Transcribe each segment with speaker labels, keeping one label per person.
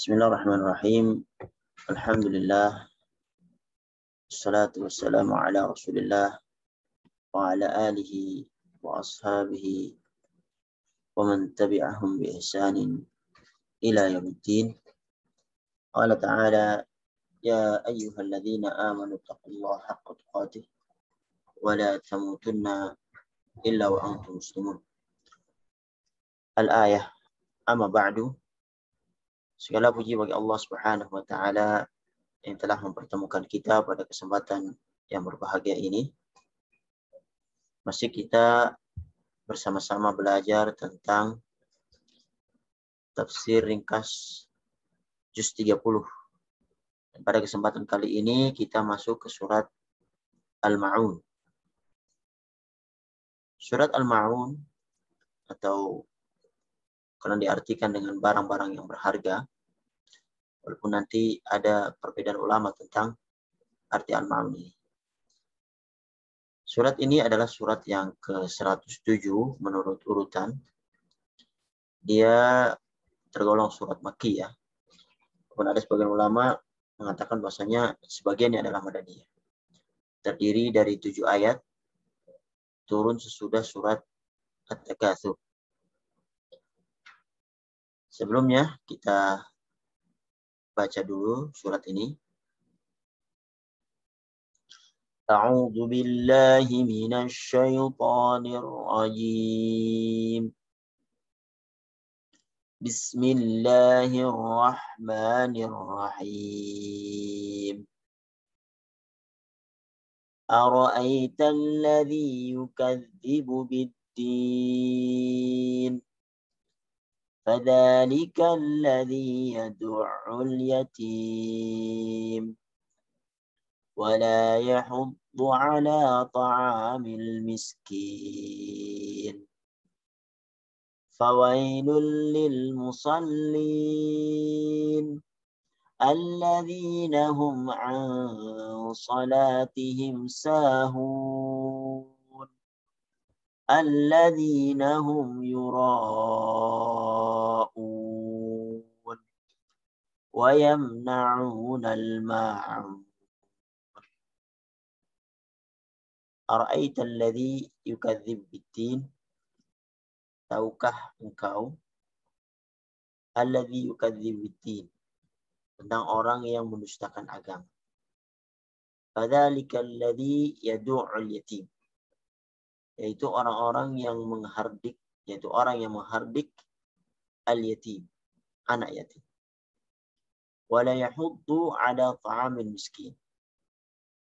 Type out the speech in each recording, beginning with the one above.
Speaker 1: Bismillahirrahmanirrahim. Alhamdulillah. Assalatu wassalamu ala Rasulillah wa ala alihi wa ashabihi wa man tabi'ahum bi ihsanin ila yaumiddin. Qala ta'ala ya ayyuhalladzina amanu taqullaha haqqa tuqatih wa la tamutunna illa wa antum muslimun. Al-ayah. Amma ba'du. Segala puji bagi Allah Subhanahu wa taala yang telah mempertemukan kita pada kesempatan yang berbahagia ini. Masih kita bersama-sama belajar tentang tafsir ringkas juz 30. Dan pada kesempatan kali ini kita masuk ke surat Al-Ma'un. Surat Al-Ma'un atau kalau diartikan dengan barang-barang yang berharga, walaupun nanti ada perbedaan ulama tentang arti Al-Ma'un ini. Surat ini adalah surat yang ke-107 menurut urutan. Dia tergolong surat Makkiyah. Walaupun ada sebagian ulama mengatakan bahwasanya sebagiannya adalah Madaniyah. Terdiri dari 7 ayat, turun sesudah surat At-Takatsur. Sebelumnya kita baca dulu surat ini. A'udzu billahi minasy syaithanir rajim. Bismillahirrahmanirrahim. Ara'aita alladhi yukadzibu bid-din. Fadzalika alladhi yad'ul yatim. ولا يحض على طعام المسكين فويل للمصلين الذين هم عن صلاتهم ساهون الذين هم يراءون ويمنعون الماعون Ara'aita alladhi yukadzib bid-din. Tahukah engkau alladhi yukadzib bid-din, tentang orang yang mendustakan agama. Fadzalika alladhi yad'ul yatim, yaitu orang-orang yang menghardik, yaitu orang yang menghardik al-yatim, anak yatim. Wala yahuddu ala ta'amil miskin,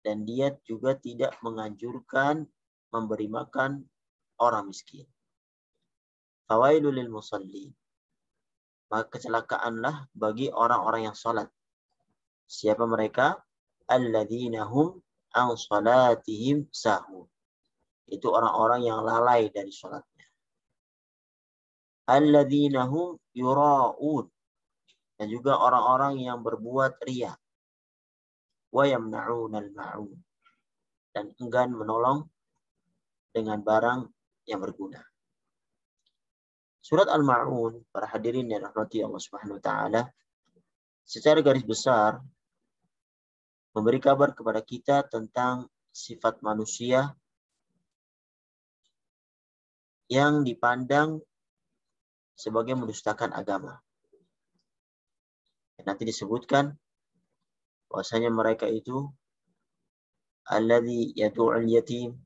Speaker 1: dan dia juga tidak menganjurkan memberi makan orang miskin. Fawailul lil musallin, maka kecelakaanlah bagi orang-orang yang salat. Siapa mereka? Alladzina hum an salatihim sahun, itu orang-orang yang lalai dari salatnya. Alladzina hum yura'un, dan juga orang-orang yang berbuat riya. Wa yamna'unal ma'un, dan enggan menolong dengan barang yang berguna. Surat Al-Ma'un, para hadirin yang dirahmati Allah Subhanahu wa taala, secara garis besar memberi kabar kepada kita tentang sifat manusia yang dipandang sebagai mendustakan agama. Nanti disebutkan bahwasanya mereka itu alladzi yad'ul yatim,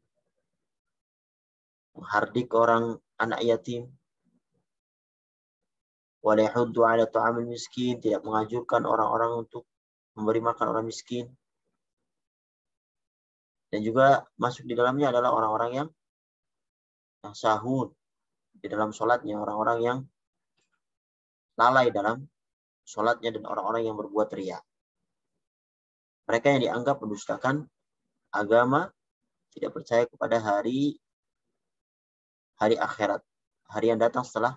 Speaker 1: menghardik orang anak yatim, wa la yahuddu 'ala ta'amil miskin, tidak menganjurkan orang-orang untuk memberi makan orang miskin. Dan juga masuk di dalamnya adalah orang-orang yang sahun di dalam sholatnya, orang-orang yang lalai dalam sholatnya, dan orang-orang yang berbuat riya. Mereka yang dianggap mendustakan agama, tidak percaya kepada hari akhirat, hari yang datang setelah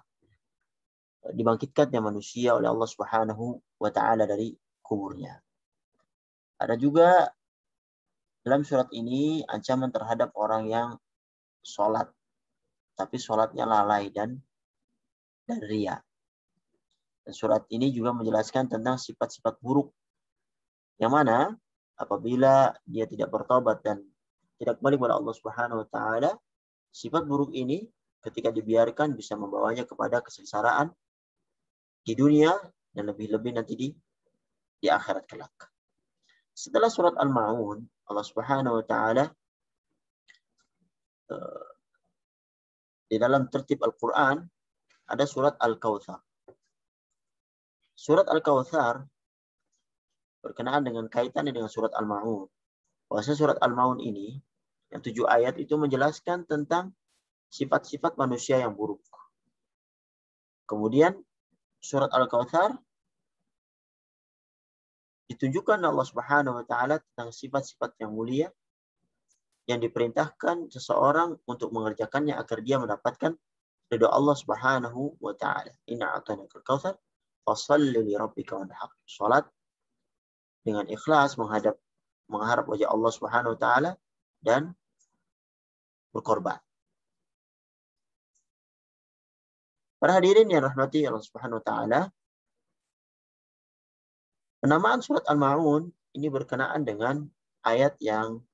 Speaker 1: dibangkitkannya manusia oleh Allah Subhanahu wa taala dari kuburnya. Ada juga dalam surat ini ancaman terhadap orang yang sholat, tapi sholatnya lalai dan riya. Dan surat ini juga menjelaskan tentang sifat-sifat buruk. Yang mana apabila dia tidak bertobat dan tidak kembali kepada Allah Subhanahu wa taala, sifat buruk ini ketika dibiarkan bisa membawanya kepada kesengsaraan di dunia dan lebih-lebih nanti di akhirat kelak. Setelah surat Al-Ma'un, Allah Subhanahu wa taala di dalam tertib Al-Quran ada surat Al-Kautsar. Surat Al-Kautsar berkenaan dengan kaitannya dengan surat Al-Ma'un. Bahwasanya surat Al-Ma'un ini yang 7 ayat itu menjelaskan tentang sifat-sifat manusia yang buruk. Kemudian surat Al-Kautsar ditunjukkan Allah Subhanahu wa taala tentang sifat-sifat yang mulia yang diperintahkan seseorang untuk mengerjakannya agar dia mendapatkan ridha Allah Subhanahu wa taala. Inna a'tainakal kautsar fashalli li rabbika wanhar. Salat dengan ikhlas mengharap wajah Allah Subhanahu wa taala dan berkorban. Para hadirin yang rahmati Allah Subhanahu wa taala, penamaan surat Al-Ma'un ini berkenaan dengan ayat yang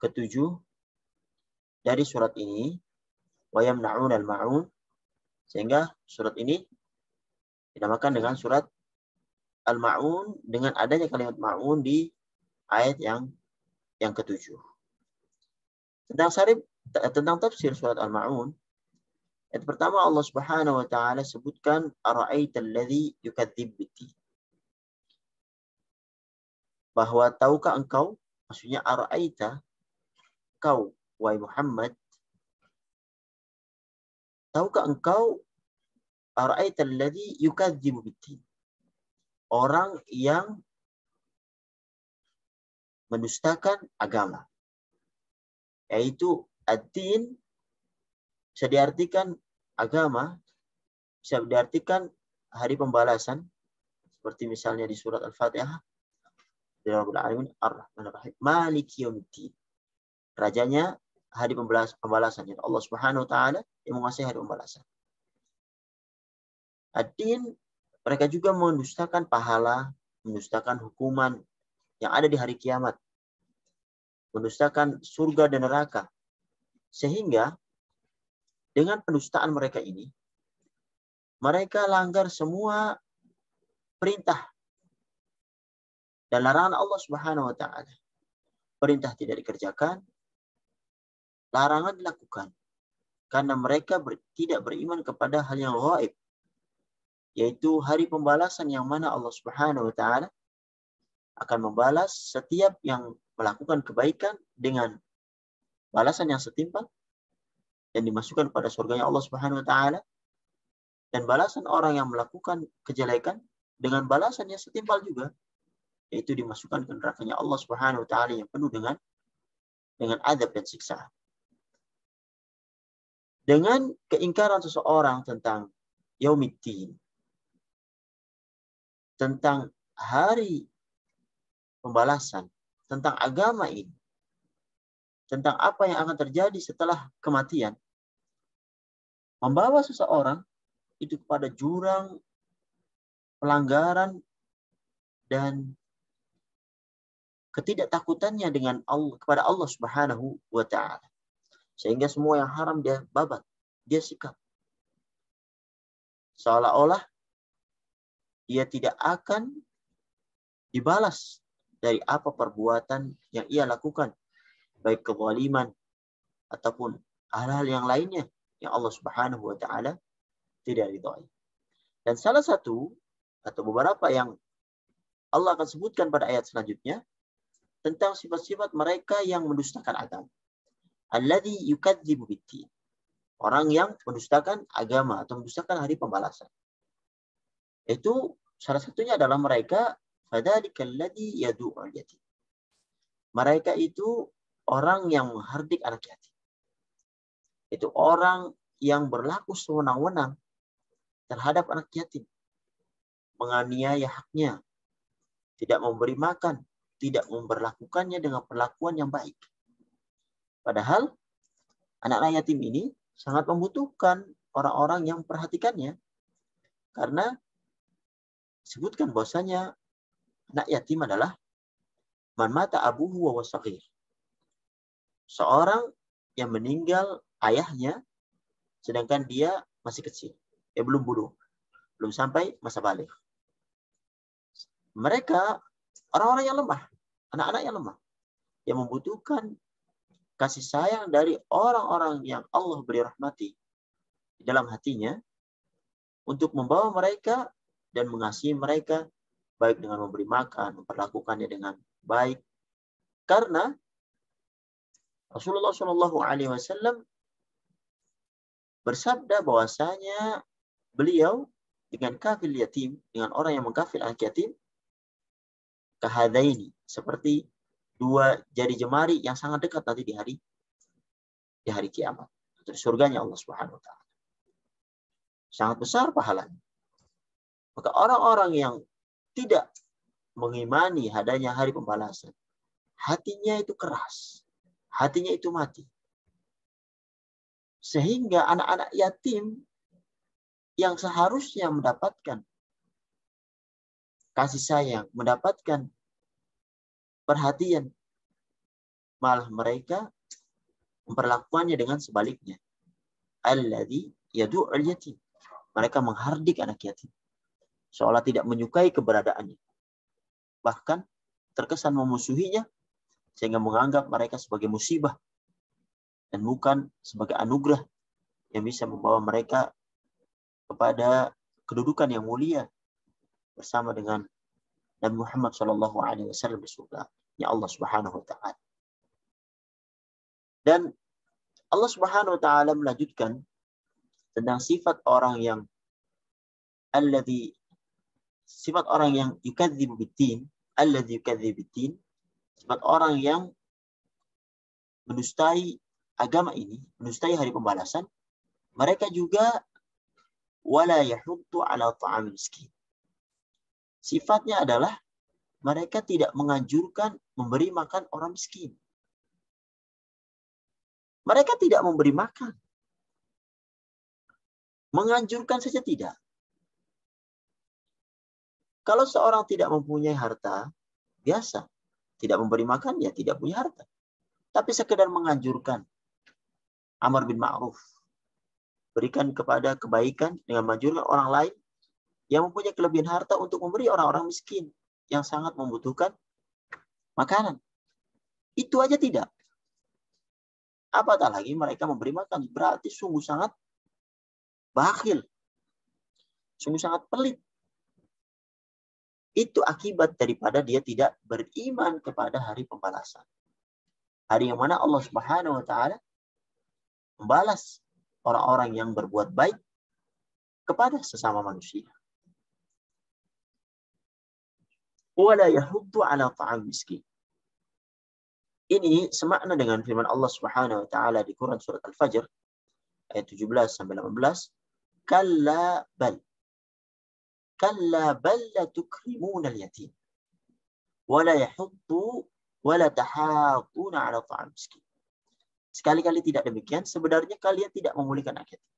Speaker 1: ke-7 dari surat ini, wa yamna'un al-ma'un, sehingga surat ini dinamakan dengan surat Al-Ma'un dengan adanya kalimat ma'un di ayat yang ke-7. Tentang tafsir surat Al-Ma'un, ayat pertama Allah Subhanahu wa taala sebutkan ara'aital ladzi yukadzib bid-din. Bahwa tahukah engkau, maksudnya ara'aita, kau wahai Muhammad, tahukah engkau ara'aital ladzi yukadzibu bid-din, orang yang mendustakan agama. Yaitu ad-din bisa diartikan agama, bisa diartikan hari pembalasan, seperti misalnya di surat Al-Fatihah, Rabbil Alamin Ar-Rahmanir Rahim Maliki Yaumiddin. Rajanya hari pembalasan, ya Allah Subhanahu wa taala yang menguasai hari pembalasan. Ad-din, mereka juga mendustakan pahala, mendustakan hukuman yang ada di hari kiamat, mendustakan surga dan neraka. Sehingga dengan pendustaan mereka ini, mereka langgar semua perintah dan larangan Allah Subhanahu wa taala. Perintah tidak dikerjakan, larangan dilakukan. Karena mereka tidak beriman kepada hal yang gaib, yaitu hari pembalasan yang mana Allah Subhanahu wa taala akan membalas setiap yang melakukan kebaikan dengan balasan yang setimpal dan dimasukkan pada surganya Allah Subhanahu wa taala, dan balasan orang yang melakukan kejelekan dengan balasan yang setimpal juga, yaitu dimasukkan ke nerakanya Allah Subhanahu wa taala yang penuh dengan adab dan siksaan. Dengan keingkaran seseorang tentang Yaumiddin, tentang hari pembalasan, tentang agama ini, tentang apa yang akan terjadi setelah kematian, membawa seseorang itu kepada jurang pelanggaran dan ketidaktakutannya dengan Allah, kepada Allah Subhanahu wa taala. Sehingga semua yang haram dia babat, dia sikap. Seolah-olah dia tidak akan dibalas dari apa perbuatan yang ia lakukan, baik kezaliman ataupun hal-hal yang lainnya yang Allah Subhanahu wa taala tidak ridhai. Dan salah satu atau beberapa yang Allah akan sebutkan pada ayat selanjutnya tentang sifat-sifat mereka yang mendustakan agama. Alladzi yukadzibu bid-din. Orang yang mendustakan agama atau mendustakan hari pembalasan. Itu salah satunya adalah mereka fadzalikal ladzi yadu'ul yatim. Mereka itu orang yang menghardik anak yatim. Itu orang yang berlaku sewenang-wenang terhadap anak yatim. Menganiaya haknya, tidak memberi makan, tidak memperlakukannya dengan perlakuan yang baik. Padahal anak-anak yatim ini sangat membutuhkan orang-orang yang memperhatikannya. Karena sebutkan bahwasanya anak yatim adalah man mata abuhu wa wasagir. Seorang yang meninggal ayahnya sedangkan dia masih kecil. Belum bulughh, belum sampai masa baligh. Mereka orang-orang yang lemah, anak-anak yang lemah, yang membutuhkan kasih sayang dari orang-orang yang Allah beri rahmati di dalam hatinya untuk membawa mereka dan mengasihi mereka baik dengan memberi makan, memperlakukannya dengan baik. Karena Rasulullah Shallallahu Alaihi Wasallam bersabda bahwasanya beliau dengan kafil yatim, dengan orang yang mengkafil anak yatim, kahadaini, seperti dua jari jemari yang sangat dekat nanti di hari kiamat. Di surganya Allah Subhanahu wa taala. Sangat besar pahalanya. Maka orang-orang yang tidak mengimani adanya hari pembalasan, hatinya itu keras, hatinya itu mati. Sehingga anak-anak yatim yang seharusnya mendapatkan kasih sayang, mendapatkan perhatian, malah mereka memperlakukannya dengan sebaliknya. Alladzi yadu'ul yatim. Mereka menghardik anak yatim, seolah tidak menyukai keberadaannya. Bahkan terkesan memusuhinya, sehingga menganggap mereka sebagai musibah dan bukan sebagai anugerah yang bisa membawa mereka kepada kedudukan yang mulia bersama dengan Nabi Muhammad SAW di surga ya Allah Subhanahu wa taala. Dan Allah Subhanahu wa taala melanjutkan tentang sifat orang yang sifat orang yang yukadzibu bid-din, alladzi yukadzibu bid-din, sifat orang yang menustai agama ini, menustai hari pembalasan. Mereka juga wala yahuddu ala ta'am miskin. Sifatnya adalah mereka tidak menganjurkan memberi makan orang miskin. Mereka tidak memberi makan. Menganjurkan saja tidak. Kalau seorang tidak mempunyai harta, biasa. Tidak memberi makan, ya tidak punya harta. Tapi sekedar menganjurkan. Amar bin ma'ruf. Berikan kepada kebaikan dengan menganjurkan orang lain yang mempunyai kelebihan harta untuk memberi orang-orang miskin yang sangat membutuhkan makanan. Itu aja tidak. Apatah lagi mereka memberi makan. Berarti sungguh sangat bakhil. Sungguh sangat pelit. Itu akibat daripada dia tidak beriman kepada hari pembalasan. Hari yang mana Allah Subhanahu wa taala membalas orang-orang yang berbuat baik kepada sesama manusia. Wala yahuddu ala ta'am miskin. Ini semakna dengan firman Allah Subhanahu wa taala di Quran surat Al-Fajr ayat 17 sampai 18. Kalla bal la tukrimuna al-yatim wala yahuddu wala tahadduna ala ta'am miskin. Sekali-kali tidak demikian, sebenarnya kalian tidak memulihkan anak yatim.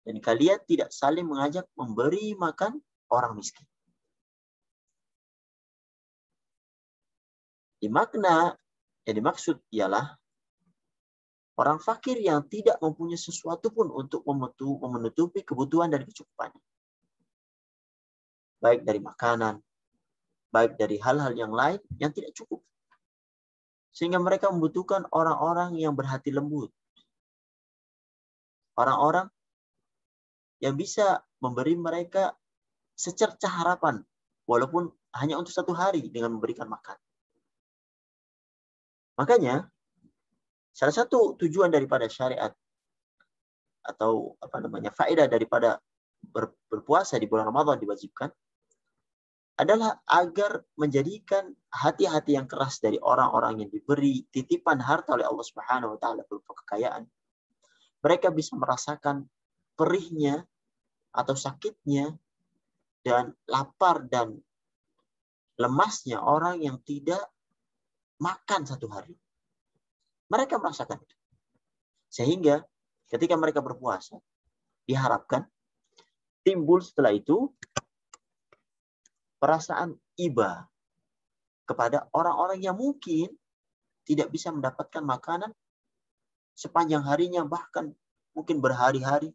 Speaker 1: Dan kalian tidak saling mengajak memberi makan orang miskin. Makna yang dimaksud ialah orang fakir yang tidak mempunyai sesuatu pun untuk menutupi kebutuhan dan kecukupannya. Baik dari makanan, baik dari hal-hal yang lain yang tidak cukup. Sehingga mereka membutuhkan orang-orang yang berhati lembut. Orang-orang yang bisa memberi mereka secercah harapan, walaupun hanya untuk satu hari dengan memberikan makan. Makanya, salah satu tujuan daripada syariat atau faedah daripada berpuasa di bulan Ramadan diwajibkan adalah agar menjadikan hati-hati yang keras dari orang-orang yang diberi titipan harta oleh Allah Subhanahu wa taala berupa kekayaan. Mereka bisa merasakan perihnya atau sakitnya dan lapar dan lemasnya orang yang tidak makan satu hari. Mereka merasakan itu. Sehingga ketika mereka berpuasa, diharapkan timbul setelah itu perasaan iba kepada orang-orang yang mungkin tidak bisa mendapatkan makanan sepanjang harinya, bahkan mungkin berhari-hari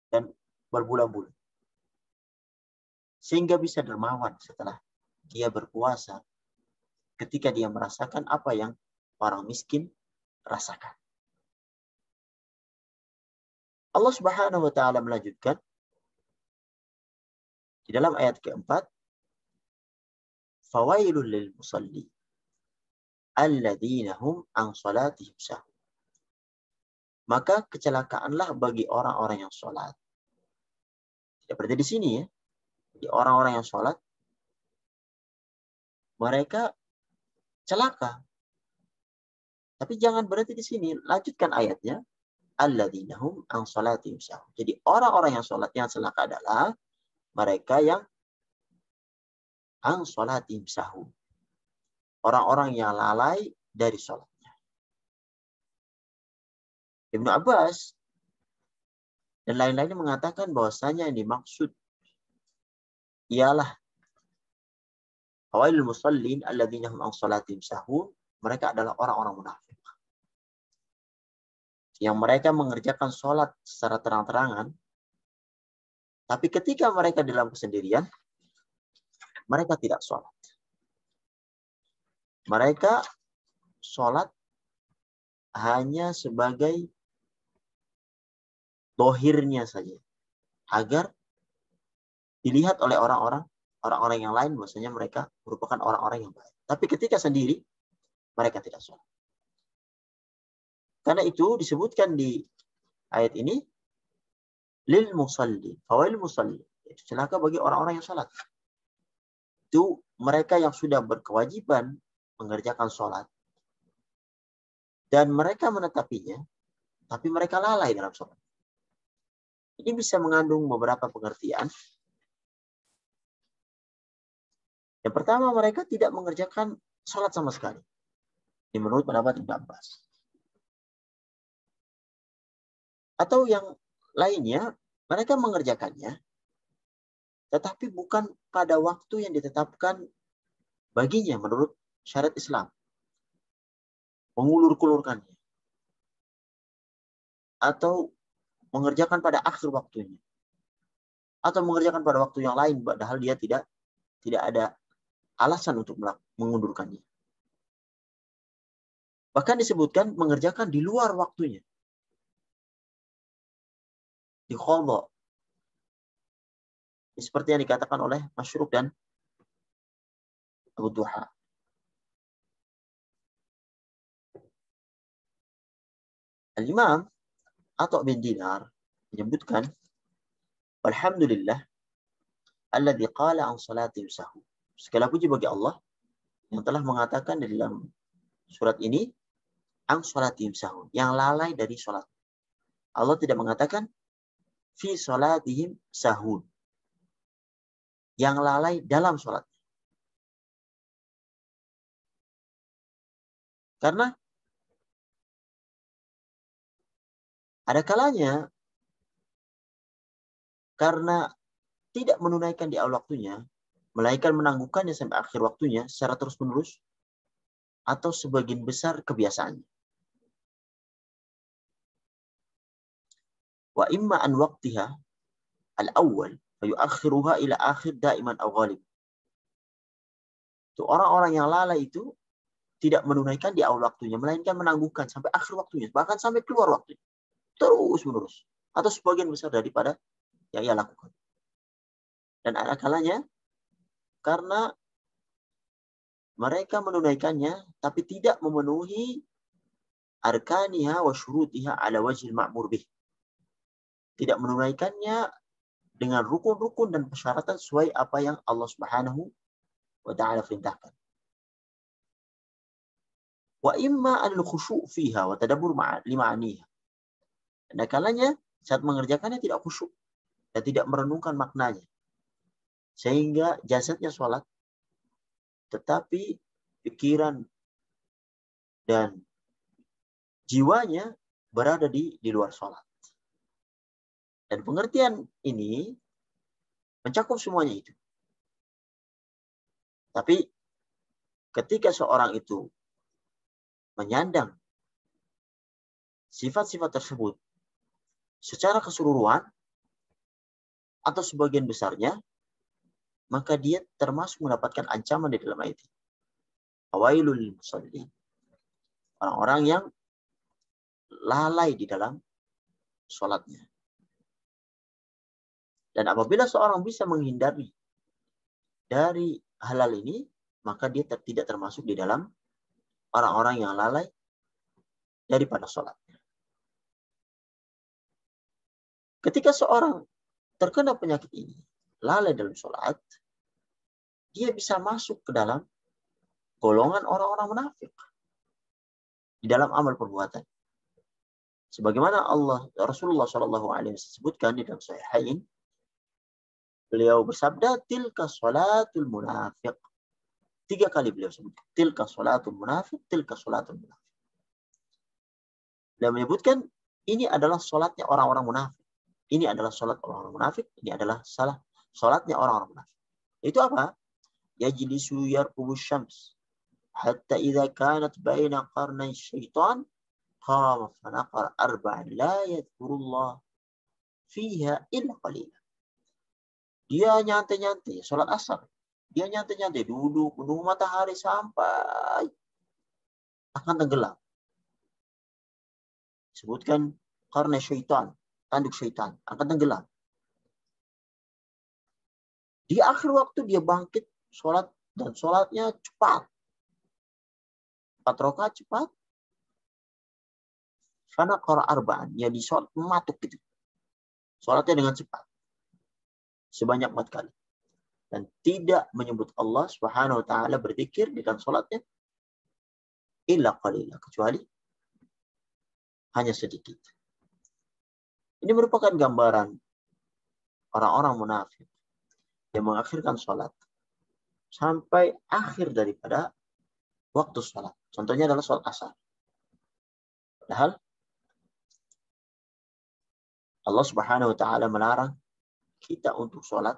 Speaker 1: dan berbulan-bulan. Sehingga bisa dermawan setelah dia berpuasa ketika dia merasakan apa yang orang miskin rasakan. Allah Subhanahu wa taala melanjutkan di dalam ayat keempat, fawailul lil musalli alladzina hum an salatihim sahun. Maka kecelakaanlah bagi orang-orang yang sholat. Tidak berarti di sini ya. Di orang-orang yang sholat, mereka celaka. Tapi jangan berhenti di sini. Lanjutkan ayatnya. Alladzina hum an salatihim sahun. Jadi orang-orang yang sholat yang celaka adalah mereka yang an salatihim sahun. Orang-orang yang lalai dari sholatnya. Ibnu Abbas dan lain-lainnya mengatakan bahwasanya yang dimaksud ialah fawailul musallin alladzina hum an salatihim sahun. Mereka adalah orang-orang munafik. Yang mereka mengerjakan sholat secara terang-terangan, tapi ketika mereka dalam kesendirian, mereka tidak sholat. Mereka sholat hanya sebagai dohirnya saja, agar dilihat oleh orang-orang yang lain bahwasanya mereka merupakan orang-orang yang baik. Tapi ketika sendiri, mereka tidak sholat. Karena itu disebutkan di ayat ini, lil musalli, fawail musalli, itu celaka bagi orang-orang yang sholat. Itu mereka yang sudah berkewajiban mengerjakan sholat dan mereka menetapinya, tapi mereka lalai dalam sholat. Ini bisa mengandung beberapa pengertian. Yang pertama, mereka tidak mengerjakan sholat sama sekali. Ini menurut pendapat Ibnu Abbas. Atau yang lainnya, mereka mengerjakannya, tetapi bukan pada waktu yang ditetapkan baginya menurut syariat Islam. Mengulur-kulurkannya. Atau mengerjakan pada akhir waktunya. Atau mengerjakan pada waktu yang lain, padahal dia tidak ada alasan untuk mengundurkannya. Bahkan disebutkan mengerjakan di luar waktunya. Di qadha. Seperti yang dikatakan oleh Masyruk dan Abu Duha. Al-Imam Atha bin Dinar menyebutkan, alhamdulillah alladzi qala an salatihim sahun. Segala puji bagi Allah yang telah mengatakan di dalam surat ini an salatihim sahun, yang lalai dari salat. Allah tidak mengatakan fi salatihim sahun, yang lalai dalam salat. Karena ada kalanya karena tidak menunaikan di awal waktunya, melainkan menangguhkannya sampai akhir waktunya secara terus-menerus, atau sebagian besar kebiasaannya. Wa imma an waqtiha al-awwal fa yu'akhiruha ila akhir daiman aw ghalib. Itu orang-orang yang lalai itu tidak menunaikan di awal waktunya, melainkan menangguhkan sampai akhir waktunya, bahkan sampai keluar waktunya. Terus-menerus. Atau sebagian besar daripada yang ia lakukan. Dan ada kalanya karena mereka menunaikannya tapi tidak memenuhi arkaniha wa syurutiha ala wajhil ma'mur bih. Tidak menunaikannya dengan rukun-rukun dan persyaratan sesuai apa yang Allah Subhanahu wa taala perintahkan. Wa imma al-khusyu' fiha wa tadabbur lima'aniha. Dan kalanya saat mengerjakannya tidak khusyuk dan tidak merenungkan maknanya. Sehingga jasadnya sholat, tetapi pikiran dan jiwanya berada di luar sholat. Dan pengertian ini mencakup semuanya itu. Tapi ketika seorang itu menyandang sifat-sifat tersebut secara keseluruhan atau sebagian besarnya, maka dia termasuk mendapatkan ancaman di dalam ayat ini. Awailul lil musallin. Orang-orang yang lalai di dalam sholatnya. Dan apabila seorang bisa menghindari dari halal ini, maka dia tidak termasuk di dalam orang-orang yang lalai daripada sholatnya. Ketika seorang terkena penyakit ini, lalai dalam sholat, dia bisa masuk ke dalam golongan orang-orang munafik di dalam amal perbuatan. Sebagaimana Rasulullah SAW sebutkan di dalam Sahihain, beliau bersabda, tilka sholatul munafiq. 3 kali beliau sebutkan, tilka sholatul munafiq, tilka sholatul munafiq. Beliau menyebutkan, ini adalah sholatnya orang-orang munafik. Ini adalah sholat orang-orang munafik. Ini adalah sholatnya orang-orang munafik. Itu apa? Yajlisu yarkubu syams. Hatta idha kanat baina qarnai syaitan. Qama fanaqar arba'an la yadhkurullah fiha illa qalila. Dia nyantai-nyantai, sholat asar. Dia nyantai-nyantai, duduk, menunggu matahari sampai akan tenggelam. Sebutkan karena syaitan, tanduk syaitan, akan tenggelam. Di akhir waktu dia bangkit, sholat, dan sholatnya cepat. 4 rakaat cepat. Fanaqar arba'an, ya di sholat mematuk gitu. Sholatnya dengan cepat. Sebanyak 4 kali. Dan tidak menyebut Allah Subhanahu wa ta'ala berzikir di dalam sholatnya. Illa qalila, kecuali hanya sedikit. Ini merupakan gambaran orang-orang munafik yang mengakhirkan sholat sampai akhir daripada waktu sholat. Contohnya adalah sholat asar. Padahal Allah Subhanahu wa ta'ala melarang kita untuk sholat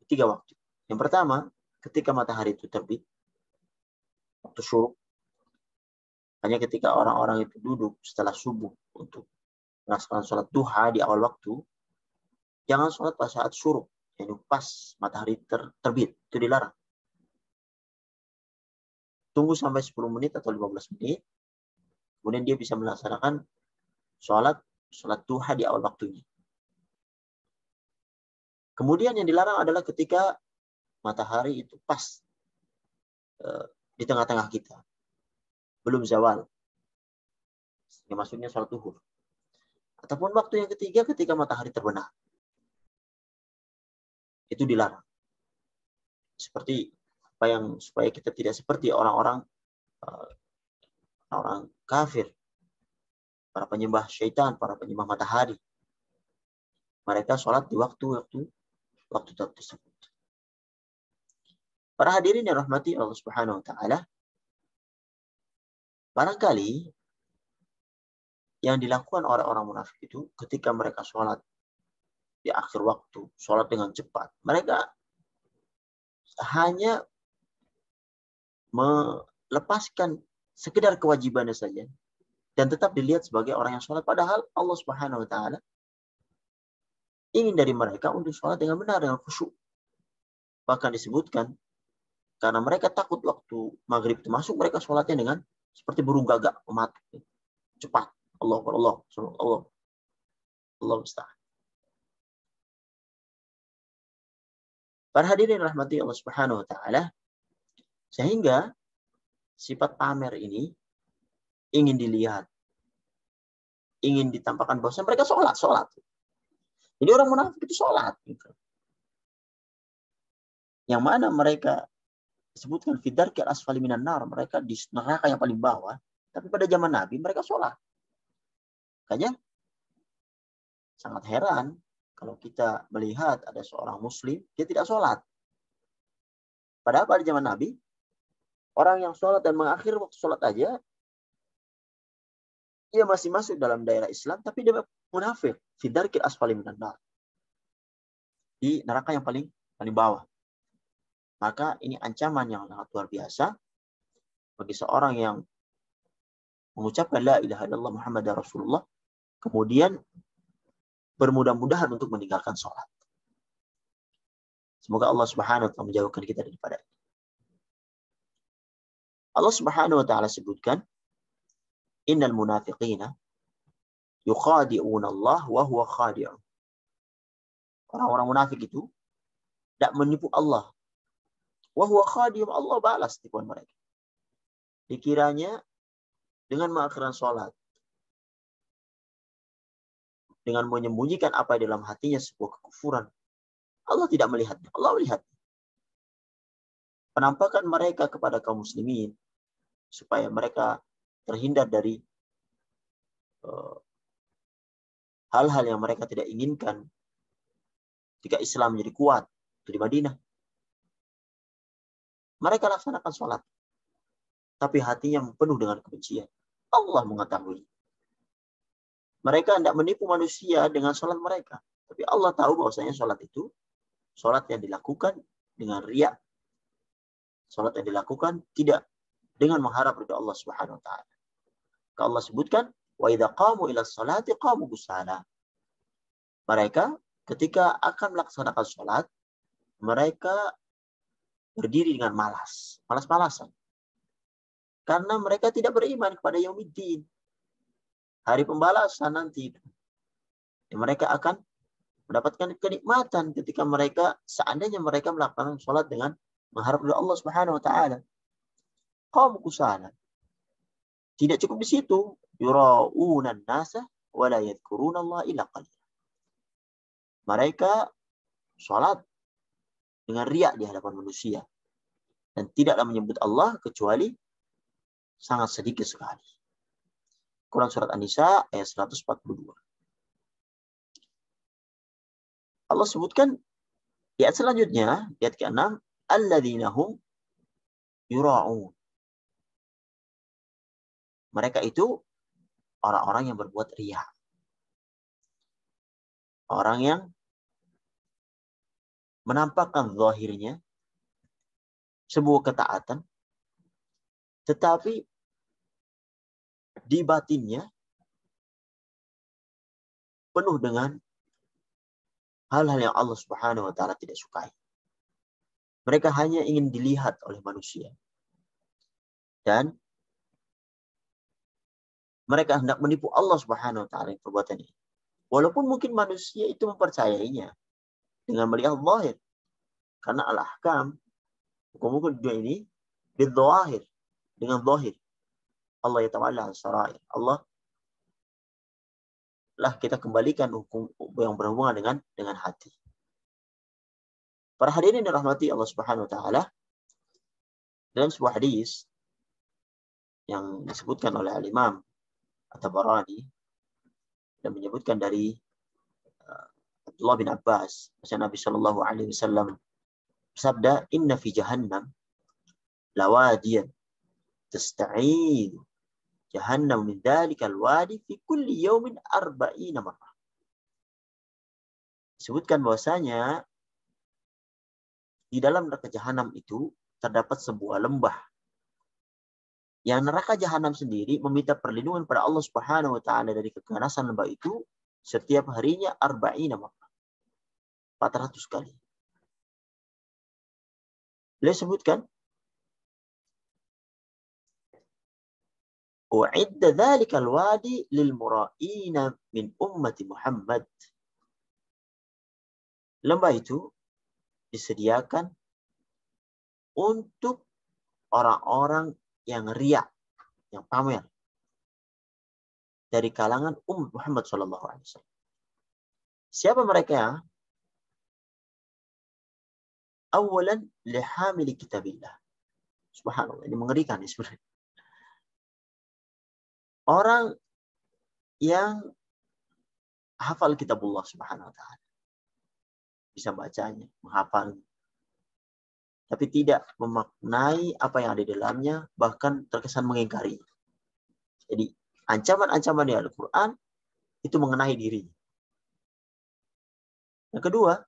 Speaker 1: 3 waktu. Yang pertama, ketika matahari itu terbit, waktu syuruk. Hanya ketika orang-orang itu duduk setelah subuh untuk melaksanakan sholat duha di awal waktu, jangan sholat pada saat syuruk, yaitu pas matahari terbit. Itu dilarang. Tunggu sampai 10 menit atau 15 menit, kemudian dia bisa melaksanakan sholat duha di awal waktunya. Kemudian yang dilarang adalah ketika matahari itu pas di tengah-tengah kita. Belum zawal. Yang maksudnya sholat duhur. Ataupun waktu yang ketiga ketika matahari terbenam. Itu dilarang. Seperti supaya kita tidak seperti orang-orang kafir. Para penyembah syaitan, para penyembah matahari. Mereka sholat di waktu tersebut. Para hadirin yang rahmati Allah Subhanahu wa ta'ala, barangkali yang dilakukan oleh orang munafik itu ketika mereka sholat di akhir waktu, sholat dengan cepat, mereka hanya melepaskan sekedar kewajibannya saja dan tetap dilihat sebagai orang yang sholat. Padahal Allah Subhanahu wa ta'ala ingin dari mereka untuk sholat dengan benar, dengan khusyuk. Bahkan disebutkan, karena mereka takut waktu maghrib itu masuk, mereka sholatnya dengan seperti burung gagak, mematuk. Cepat. Allah. Allah musta'an. Para hadirin rahmati Allah Subhanahu wa ta'ala, sehingga sifat pamer ini ingin dilihat, ingin ditampakkan bahwa mereka sholat. Jadi orang munafik itu sholat. Gitu. Yang mana mereka disebutkan fidarki al-asfali minan nar, mereka di neraka yang paling bawah, tapi pada zaman Nabi mereka sholat. Makanya sangat heran kalau kita melihat ada seorang muslim, dia tidak sholat. Padahal pada zaman Nabi, orang yang sholat dan mengakhiri waktu sholat aja, dia masih masuk dalam daerah Islam, tapi dia munafik. Fidarki al-asfali minan nar. Di neraka yang paling bawah. Maka ini ancaman yang sangat luar biasa bagi seorang yang mengucapkan la ilaha illallah Muhammadar Rasulullah, kemudian bermudah-mudahan untuk meninggalkan sholat. Semoga Allah Subhanahu wa ta'ala menjauhkan kita daripada ini. Allah Subhanahu wa ta'ala sebutkan, innal munafiqina yukhadi'una Allah wa huwa khadi'un. Orang-orang munafik itu tidak menipu Allah. Wa huwa khadi'un, Allah balas tipuan mereka. Dikiranya dengan mengakhirkan sholat, dengan menyembunyikan apa di dalam hatinya sebuah kekufuran, Allah tidak melihatnya. Allah melihat penampakan mereka kepada kaum muslimin supaya mereka terhindar dari hal-hal yang mereka tidak inginkan ketika Islam menjadi kuat di Madinah. Mereka laksanakan sholat, tapi hatinya penuh dengan kebencian. Allah mengetahui. Mereka tidak menipu manusia dengan sholat mereka, tapi Allah tahu bahwasanya sholat itu sholat yang dilakukan dengan riya. Sholat yang dilakukan tidak dengan mengharap ridha Allah Subhanahu wa ta'ala. Allah sebutkan, wa idza qamu ila sholati qamu kusala. Mereka ketika akan melaksanakan sholat, mereka berdiri dengan malas-malasan. Karena mereka tidak beriman kepada yaumiddin, hari pembalasan nanti. Mereka akan mendapatkan kenikmatan ketika mereka, seandainya mereka melakukan sholat dengan mengharap ridha Allah Subhanahu wa ta'ala. Qamu kusala. Tidak cukup di situ, yura'una an-nasa wa la yadhkuruna Allah illa qalila. Mereka sholat dengan riya di hadapan manusia dan tidaklah menyebut Allah kecuali sangat sedikit sekali. Quran surat An-Nisa ayat 142. Allah sebutkan di ayat selanjutnya, ayat ke-6, alladzina hum yura'un. Mereka itu orang-orang yang berbuat riya. Orang yang menampakkan zahirnya sebuah ketaatan, tetapi di batinnya penuh dengan hal-hal yang Allah Subhanahu wa ta'ala tidak sukai. Mereka hanya ingin dilihat oleh manusia. Dan mereka hendak menipu Allah Subhanahu wa ta'ala yang perbuatan ini. Walaupun mungkin manusia itu mempercayainya dengan melihat zahir. Karena al-ahkam, hukum-hukum dunia ini bil-zahir, dengan zahir. Allah yatawalla al-sarair. Allah lah kita kembalikan hukum yang berhubungan dengan hati. Para hadirin dirahmati Allah Subhanahu wa ta'ala, dalam sebuah hadis yang disebutkan oleh Al-Imam At-Tabarani dan menyebutkan dari Abdullah bin Abbas, Nabi sallallahu alaihi wasallam bersabda, inna fi jahannam lawadiyan tasta'id jahannam min dhalikal wadi fi kulli yawmin 40 marrah. Disebutkan bahwasanya di dalam neraka jahanam itu terdapat sebuah lembah. Yang neraka jahanam sendiri meminta perlindungan pada Allah Subhanahu wa ta'ala dari keganasan lembah itu setiap harinya 40 marrah. 400 kali. Beliau sebutkan, u'idda dhalikal wadi lil mura'ina min ummati Muhammad. Lembah itu disediakan untuk orang-orang yang riya, yang pamer dari kalangan umat Muhammad sallallahu alaihi wasallam. Siapa mereka? Awalan lihamili kitabillah. Subhanallah, ini mengerikan ini sebenarnya. Orang yang hafal kitabullah Subhanahu wa ta'ala. Bisa bacanya, menghafalnya. Tapi tidak memaknai apa yang ada di dalamnya, bahkan terkesan mengingkari. Jadi ancaman-ancaman di Al-Quran itu mengenai dirinya. Yang kedua,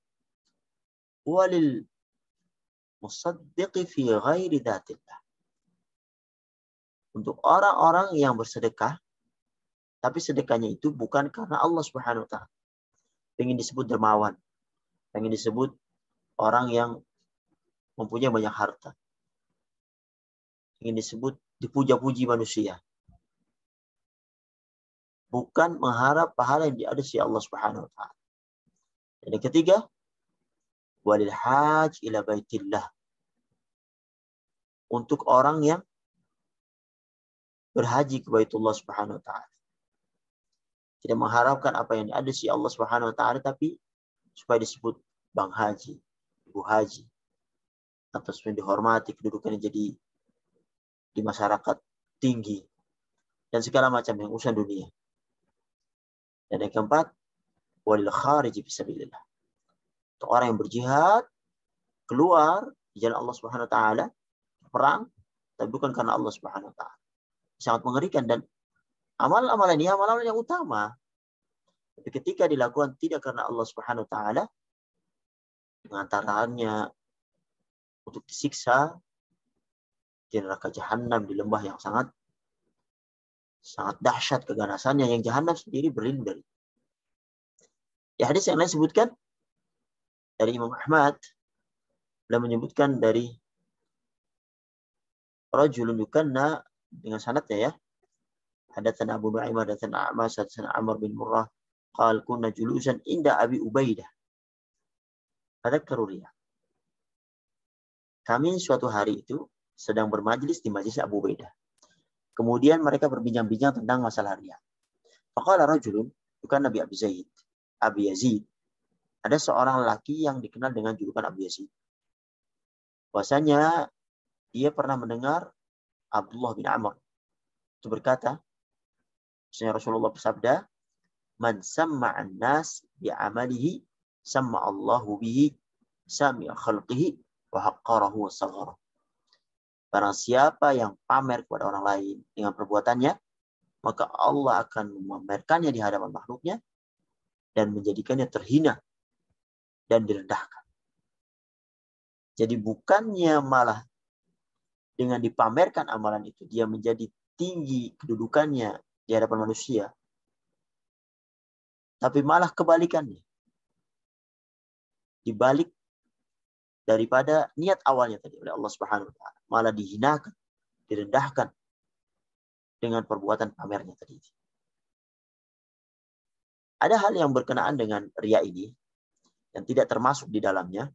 Speaker 1: walil musaddiqi fi ghairi dzatillah. Untuk orang-orang yang bersedekah, tapi sedekahnya itu bukan karena Allah Subhanahu wa taala. Pengen disebut dermawan, pengen disebut orang yang mempunyai banyak harta, ingin disebut dipuja-puji manusia, bukan mengharap pahala yang ada di Allah Subhanahu wa taala. Dan yang ketiga, walil haj ila baitillah, untuk orang yang berhaji ke Baitullah Subhanahu wa taala. Tidak mengharapkan apa yang ada di Allah Subhanahu wa taala, tapi supaya disebut Bang Haji, Ibu Haji, atau supaya dihormati, kedudukannya jadi di masyarakat tinggi, dan segala macam yang urusan dunia. Dan yang keempat, walil khariji fisabilillah, untuk orang yang berjihad, keluar di jalan Allah Subhanahu wa taala, perang, tapi bukan karena Allah Subhanahu wa taala. Sangat mengerikan, dan amalan-amalan ini amalan yang utama. Tapi ketika dilakukan tidak karena Allah Subhanahu wa taala, pengantarannya untuk disiksa di neraka jahanam, di lembah yang sangat dahsyat keganasannya, yang jahanam sendiri berlindung dari. Di hadis yang lain sebutkan dari Imam Ahmad, beliau menyebutkan dari rajulun yukanna, dengan sanadnya ya, hadatsana Abu Nu'aim, hadatsana A'mas, hadatsana Amr bin Murrah, qala kunna julusan inda Abi Ubaidah, fadzakkaru riya. Kami suatu hari itu sedang bermajlis di majlis Abu Ubaidah. Kemudian mereka berbincang-bincang tentang masalah riya. Faqala rajulun, bukan Nabi Abi Yazid. Ada seorang lelaki yang dikenal dengan julukan Abu Yazid. Bahwasanya dia pernah mendengar Abdullah bin Amr itu berkata, Rasulullah bersabda, man samma'an nas bi'amalihi samma'allahu bihi sami'a khalqihi wa haqqarahu wa saghara. Barang siapa yang pamer kepada orang lain dengan perbuatannya, maka Allah akan memamerkannya di hadapan makhluknya dan menjadikannya terhina dan direndahkan. Jadi bukannya malah dengan dipamerkan amalan itu dia menjadi tinggi kedudukannya di hadapan manusia, tapi malah kebalikannya. Dibalik daripada niat awalnya tadi oleh Allah Subhanahu wa taala, malah dihinakan, direndahkan dengan perbuatan pamernya tadi. Ada hal yang berkenaan dengan riya ini yang tidak termasuk di dalamnya,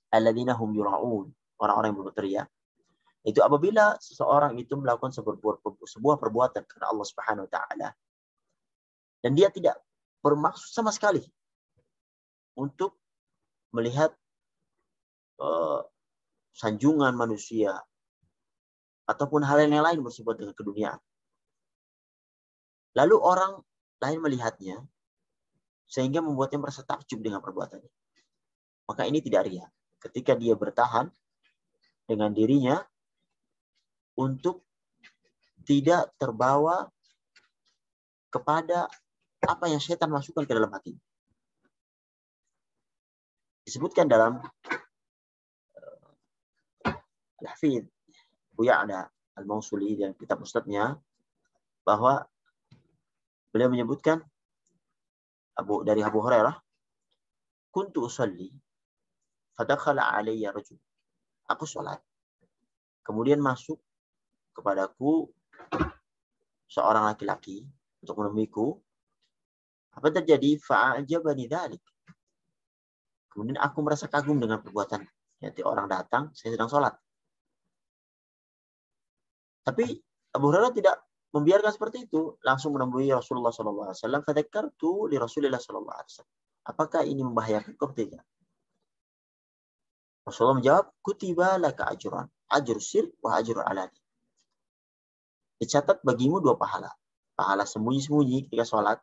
Speaker 1: alladzina hum yura'un, orang-orang yang berbuat riya. Itu apabila seseorang itu melakukan sebuah perbuatan karena Allah Subhanahu wa taala dan dia tidak bermaksud sama sekali untuk melihat sanjungan manusia ataupun hal yang lain bersifat dengan keduniaan. Lalu orang lain melihatnya sehingga membuatnya merasa takjub dengan perbuatannya. Maka ini tidak riya. Ketika dia bertahan dengan dirinya untuk tidak terbawa kepada apa yang setan masukkan ke dalam hati. Disebutkan dalam Al-Hafidz Buya ada Al-Mausuli dan kitab ustadznya bahwa beliau menyebutkan dari Abu Hurairah, kuntu usalli fadakhala alayya rajul. Aku sholat, kemudian masuk kepadaku seorang laki-laki untuk menemuiku. Apa terjadi? Fa'ajabani dzalik. Kemudian aku merasa kagum dengan perbuatan. Yaitu orang datang, saya sedang sholat. Tapi Abu Hurairah tidak membiarkan seperti itu, langsung menemui Rasulullah SAW. Fadzakartu li Rasulillah SAW. Apakah ini membahayakan kau tidak? Rasulullah menjawab, kutiba laka ajran, ajr sir wa ajr alani. Dicatat bagimu 2 pahala. Pahala sembunyi-sembunyi ketika sholat,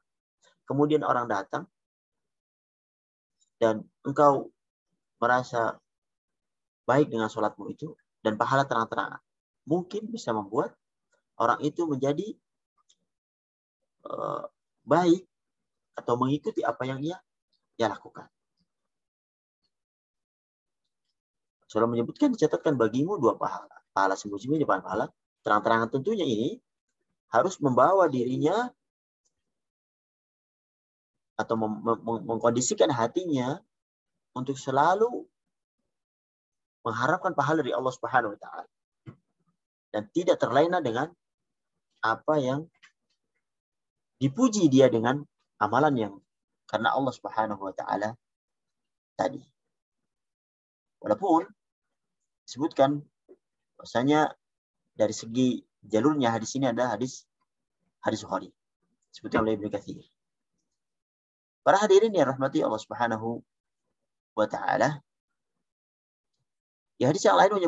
Speaker 1: kemudian orang datang dan engkau merasa baik dengan sholatmu itu, dan pahala terang-terangan. Mungkin bisa membuat orang itu menjadi baik atau mengikuti apa yang ia lakukan. Rasulullah menyebutkan dicatatkan bagimu 2 pahala. Pahala sembunyi-sembunyi dan pahala terang-terangan. Tentunya ini harus membawa dirinya atau mengkondisikan hatinya untuk selalu mengharapkan pahala dari Allah Subhanahu wa taala dan tidak terlena dengan apa yang dipuji dia dengan amalan yang karena Allah Subhanahu wa taala tadi. Walaupun disebutkan bahwasanya dari segi jalurnya hadis ini ada hadis Bukhari. Disebutkan oleh Ibnu Katsir. Para hadirin yang rahmati Allah Subhanahu wa taala, di hadis yang lain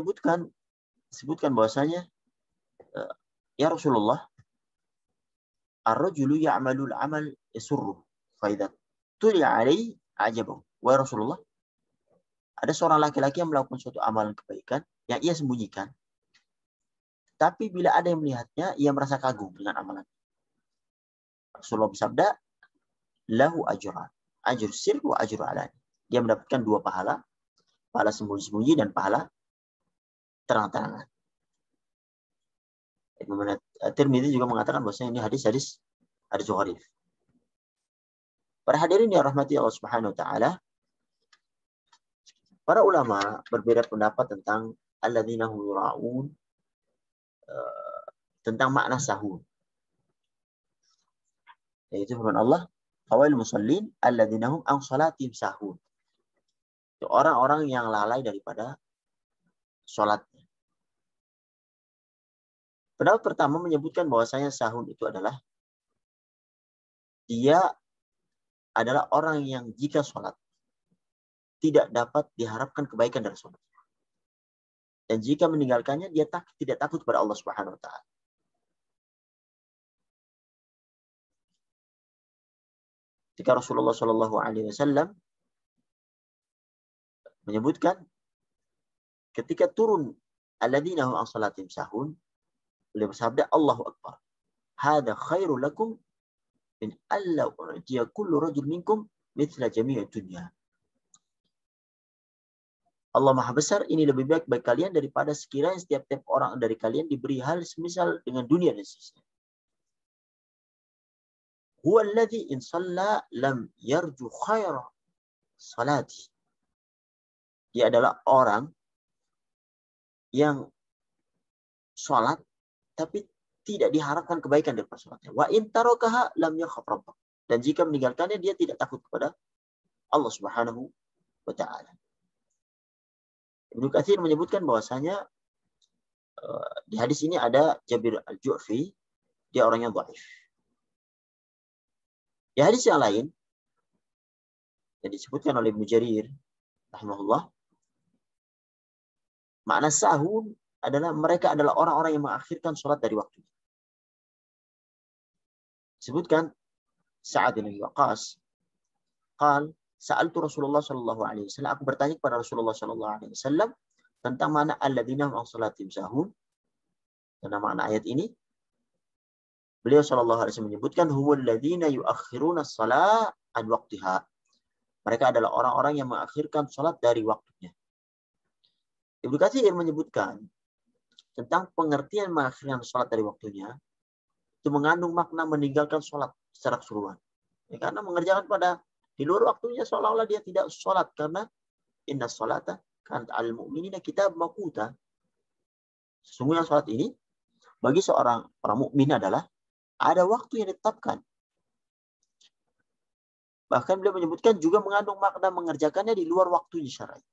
Speaker 1: disebutkan bahwasanya ya Rasulullah, ar-rajulu ya'malul amal yasurru fa idza tuli'a alaihi ajabahu. Wa Rasulullah, ada seorang laki-laki yang melakukan suatu amalan kebaikan yang ia sembunyikan. Tapi bila ada yang melihatnya, ia merasa kagum dengan amalan. Rasulullah bersabda, lahu ajran, ajr sir wa ajr alani. Dia mendapatkan 2 pahala, pahala sembunyi-sembunyi dan pahala terang-terangan. Imam Tirmidzi juga mengatakan bahwasanya ini hadis gharib. Para hadirin yang rahmati Allah Subhanahu wa taala, para ulama berbeda pendapat tentang alladzina hum yura'un, tentang makna sahur. Yaitu firman Allah, fawail musallin alladzina hum an salatihim sahun. Itu orang-orang yang lalai daripada salatnya. Pendapat pertama menyebutkan bahwasanya sahun itu adalah dia adalah orang yang jika salat tidak dapat diharapkan kebaikan dari salat. Dan jika meninggalkannya dia tidak takut kepada Allah Subhanahu wa taala. Ketika Rasulullah Shallallahu alaihi wasallam menyebutkan ketika turun alladzina hum an salatihim sahun, beliau bersabda, Allahu akbar. Hada khairul lakum min alla u'tiya kullu rajul minkum mithla jami'i dunya. Allah Maha Besar, ini lebih baik bagi kalian daripada sekiranya setiap orang dari kalian diberi hal semisal dengan dunia dan seterusnya. Huwa alladhi in shalla lam yarju khaira salati. Dia adalah orang yang sholat tapi tidak diharapkan kebaikan dari sholatnya. Wa in tarakaha lam yakhaf rabbah. Dan jika meninggalkannya dia tidak takut kepada Allah Subhanahu wa taala. Ibnu Katsir menyebutkan bahwasanya di hadis ini ada Jabir al-Ju'fi, dia orangnya dhaif. Di hadis yang lain yang disebutkan oleh Ibnu Jarir rahimahullah, makna sahun adalah mereka adalah orang-orang yang mengakhirkan sholat dari waktu. Disebutkan Sa'ad bin Abi Waqqas, qal sa'altu Rasulullah sallallahu alaihi wasallam, aku bertanya kepada Rasulullah sallallahu alaihi wasallam tentang mana alladzina hum an salatihim sahun. Tentang makna ayat ini, beliau sallallahu alaihi wasallam menyebutkan humul ladzina yuakhiruna shalah an waqtiha. Mereka adalah orang-orang yang mengakhirkan salat dari waktunya. Ibnu Katsir menyebutkan tentang pengertian mengakhirkan salat dari waktunya, itu mengandung makna meninggalkan salat secara keseluruhan. Ya, karena mengerjakan pada di luar waktunya seolah-olah dia tidak salat, karena inna sholata kanat al mu'minina kitab maquta. Sesungguhnya salat ini bagi seorang orang mukmin adalah ada waktu yang ditetapkan. Bahkan beliau menyebutkan juga mengandung makna mengerjakannya di luar waktunya syar'i.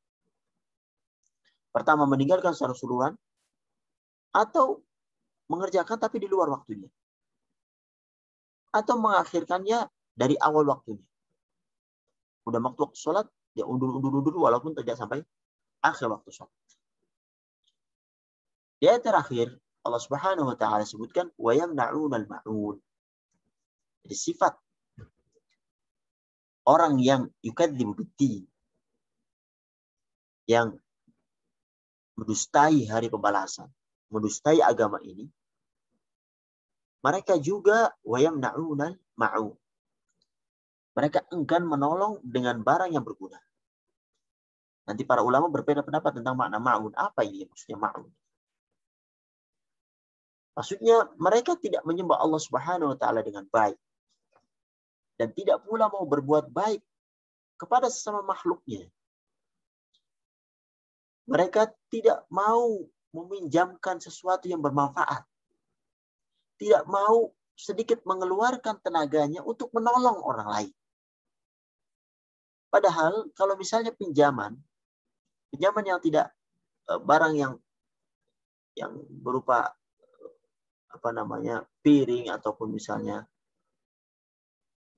Speaker 1: Pertama, meninggalkan secara keseluruhan, atau mengerjakan tapi di luar waktunya. Atau mengakhirkannya dari awal waktunya. Udah waktu sholat, dia undur walaupun tidak sampai akhir waktu sholat. Di ayat terakhir, Allah Subhanahu wa taala sebutkan wa yamna'unal ma'un. Jadi sifat orang yang yukadzibu bid-din, yang mendustai hari pembalasan, mendustai agama ini, mereka juga wa yamna'unal ma'un. Mereka enggan menolong dengan barang yang berguna. Nanti para ulama berbeda pendapat tentang makna ma'un. Apa ini maksudnya ma'un? Maksudnya mereka tidak menyembah Allah Subhanahu wa taala dengan baik. Dan tidak pula mau berbuat baik kepada sesama makhluknya. Mereka tidak mau meminjamkan sesuatu yang bermanfaat. Tidak mau sedikit mengeluarkan tenaganya untuk menolong orang lain. Padahal kalau misalnya pinjaman yang tidak barang yang berupa piring ataupun misalnya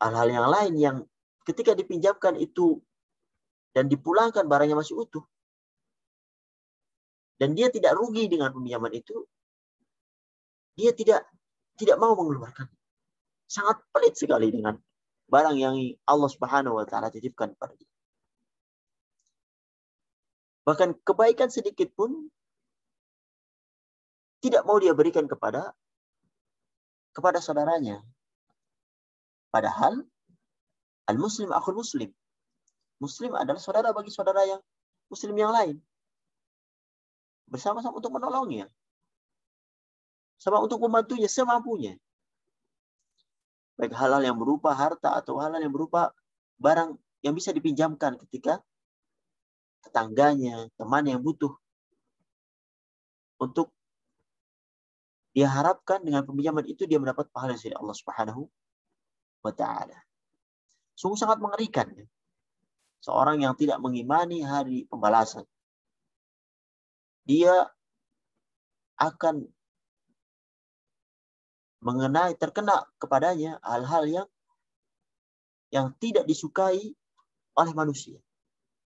Speaker 1: hal-hal yang lain yang ketika dipinjamkan itu dan dipulangkan barangnya masih utuh dan dia tidak rugi dengan pinjaman itu, dia tidak mau mengeluarkan. Sangat pelit sekali dengan barang yang Allah Subhanahu wa taala titipkan kepada dia. Bahkan kebaikan sedikit pun tidak mau dia berikan kepada saudaranya. Padahal al-muslim akhul muslim. Muslim adalah saudara bagi saudara yang muslim yang lain. Bersama-sama untuk menolongnya. Sama untuk membantunya semampunya. Baik hal-hal yang berupa harta atau hal-hal yang berupa barang yang bisa dipinjamkan ketika tetangganya, teman yang butuh. Untuk dia harapkan dengan peminjaman itu dia mendapat pahala dari Allah Subhanahu wa taala. Sungguh sangat mengerikan. Ya? Seorang yang tidak mengimani hari pembalasan. Dia akan terkena kepadanya hal-hal yang tidak disukai oleh manusia.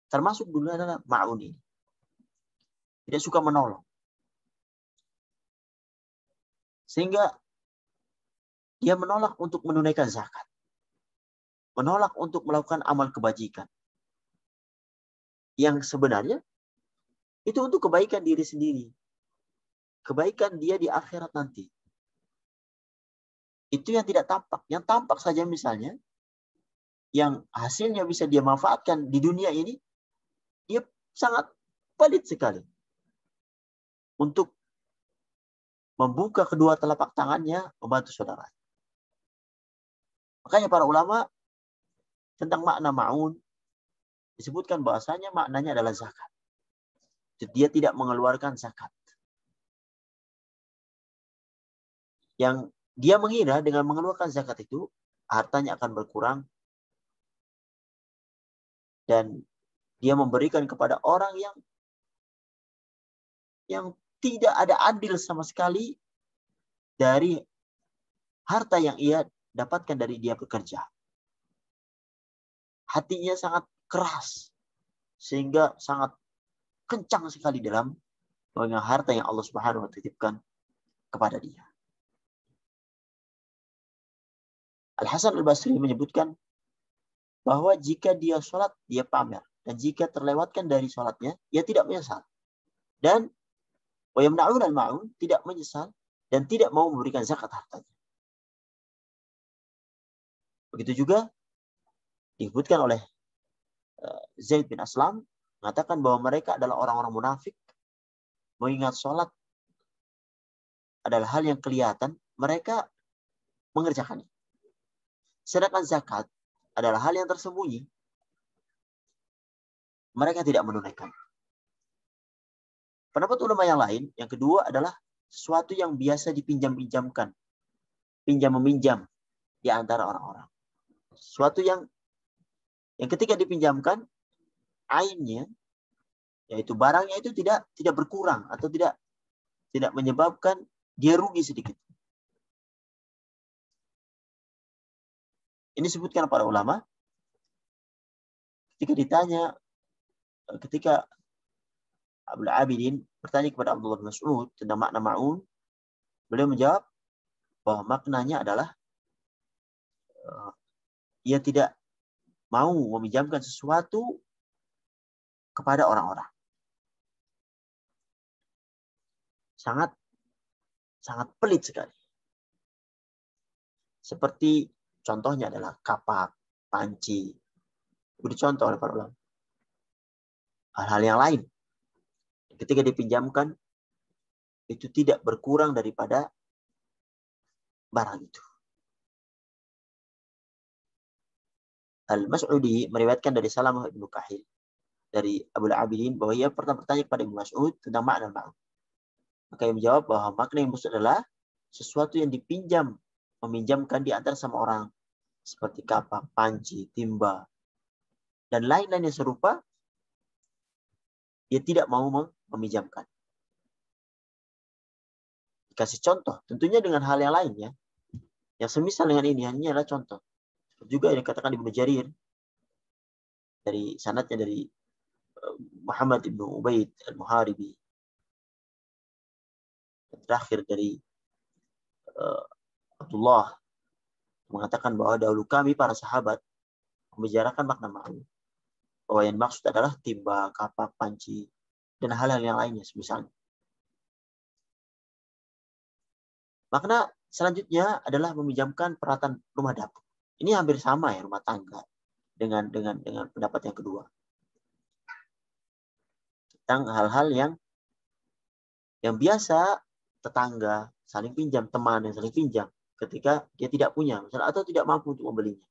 Speaker 1: Termasuk dulu adalah ma'un ini. Tidak suka menolong. Sehingga dia menolak untuk menunaikan zakat. Menolak untuk melakukan amal kebajikan. Yang sebenarnya itu untuk kebaikan diri sendiri. Kebaikan dia di akhirat nanti. Itu yang tidak tampak. Yang tampak saja misalnya, yang hasilnya bisa dia manfaatkan di dunia ini, dia sangat pelit sekali. Untuk membuka kedua telapak tangannya membantu saudara. Makanya para ulama tentang makna ma'un disebutkan bahasanya maknanya adalah zakat. Dia tidak mengeluarkan zakat. Yang dia mengira dengan mengeluarkan zakat itu hartanya akan berkurang dan dia memberikan kepada orang yang tidak ada adil sama sekali dari harta yang ia dapatkan dari dia bekerja. Hatinya sangat keras sehingga sangat kencang sekali dalam memegang harta yang Allah Subhanahu wa taala titipkan kepada dia. Al-Hasan Al-Basri menyebutkan bahwa jika dia sholat, dia pamer. Dan jika terlewatkan dari sholatnya, ia tidak menyesal. Dan وَيَمْنَعُونَ الْمَعُونَ tidak menyesal dan tidak mau memberikan zakat hartanya. Begitu juga disebutkan oleh Zaid bin Aslam, mengatakan bahwa mereka adalah orang-orang munafik, mengingat sholat adalah hal yang kelihatan, mereka mengerjakannya. Sedangkan zakat adalah hal yang tersembunyi, mereka tidak menunaikan. Pendapat ulama yang lain, yang kedua adalah sesuatu yang biasa dipinjam-pinjamkan. Pinjam-meminjam di antara orang-orang. Sesuatu yang ketika dipinjamkan, ainnya, yaitu barangnya itu tidak berkurang atau tidak menyebabkan dia rugi sedikit. Ini disebutkan para ulama. Ketika Abdul Abidin bertanya kepada Abdullah bin Mas'ud tentang makna ma'un, beliau menjawab bahwa maknanya adalah ia tidak mau meminjamkan sesuatu kepada orang-orang. Sangat pelit sekali. Seperti contohnya adalah kapak, panci. Beri contoh oleh para ulama. hal-hal yang lain. Ketika dipinjamkan, itu tidak berkurang daripada barang itu. Al-Mas'udi meriwayatkan dari Salamah bin Kahil dari Abu Abidin bahwa ia pernah bertanya kepada Ibnu Mas'ud tentang makna ma'un. Maka ia menjawab bahwa makna yang maksud adalah sesuatu yang dipinjam, meminjamkan di antara sama orang, seperti kapak, panci, timba, dan lain-lain yang serupa, dia tidak mau meminjamkan. Dikasih contoh, tentunya dengan hal yang lain ya. Yang semisal dengan ini adalah contoh. Juga yang dikatakan Ibnu Jarir dari sanadnya dari Muhammad ibnu Ubaid al-Muharibi, terakhir dari Abdullah mengatakan bahwa dahulu kami para sahabat membicarakan makna ma'un, bahwa yang maksud adalah timba, kapak, panci, dan hal-hal yang lainnya misalnya. Makna selanjutnya adalah meminjamkan peralatan rumah dapur. Ini hampir sama ya, rumah tangga dengan pendapat yang kedua. Tentang hal-hal yang biasa tetangga saling pinjam, teman yang saling pinjam ketika dia tidak punya misalnya, atau tidak mampu untuk membelinya.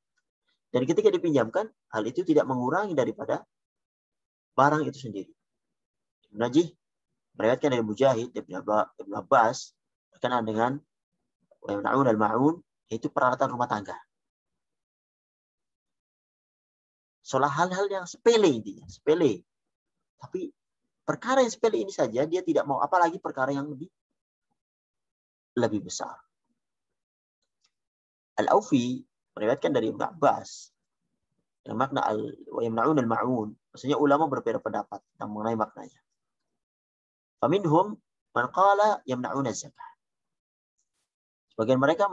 Speaker 1: Dan ketika dipinjamkan, hal itu tidak mengurangi daripada barang itu sendiri. Ibnu Najih meriwayatkan dari Mujahid, Ibnu Abbas berkenaan dengan wa'yamna'un al-ma'un, yaitu peralatan rumah tangga. Soal hal-hal yang sepele intinya, sepele. Tapi perkara yang sepele ini saja dia tidak mau, apalagi perkara yang lebih besar. Al-Aufi meriwayatkan dari Ibnu Abbas yang makna wa'yamna'un al-ma'un, maksudnya ulama berbeda pendapat tentang mengenai maknanya. Faminhum man qala yamna'un az-zakah. Sebagian mereka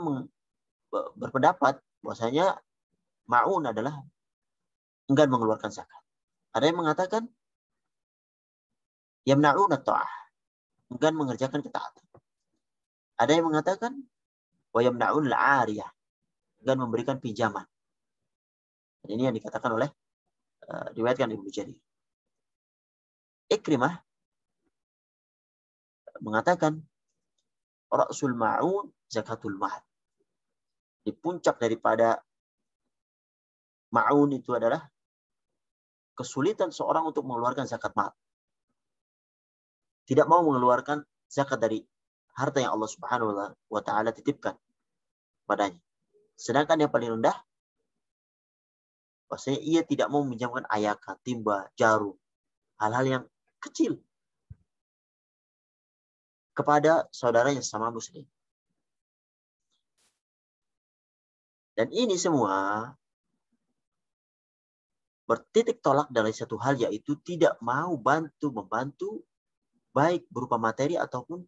Speaker 1: berpendapat bahwasanya ma'un adalah enggan mengeluarkan zakat. Ada yang mengatakan yamna'un at-ta'ah, enggan mengerjakan ketaatan. Ada yang mengatakan wa yamna'un al-'ariyah, enggan memberikan pinjaman. Dan ini yang dikatakan oleh riwayatkan Ibnu Jarir. Ikrimah mengatakan ra'sul ma'un zakatul mal. Di puncak daripada ma'un itu adalah kesulitan seorang untuk mengeluarkan zakat mal. Tidak mau mengeluarkan zakat dari harta yang Allah Subhanahu wa taala titipkan padanya. Sedangkan yang paling rendah, maksudnya ia tidak mau meminjamkan ayaka, timba, jarum, hal-hal yang kecil kepada saudaranya sama muslim. Dan ini semua bertitik tolak dari satu hal, yaitu tidak mau membantu baik berupa materi ataupun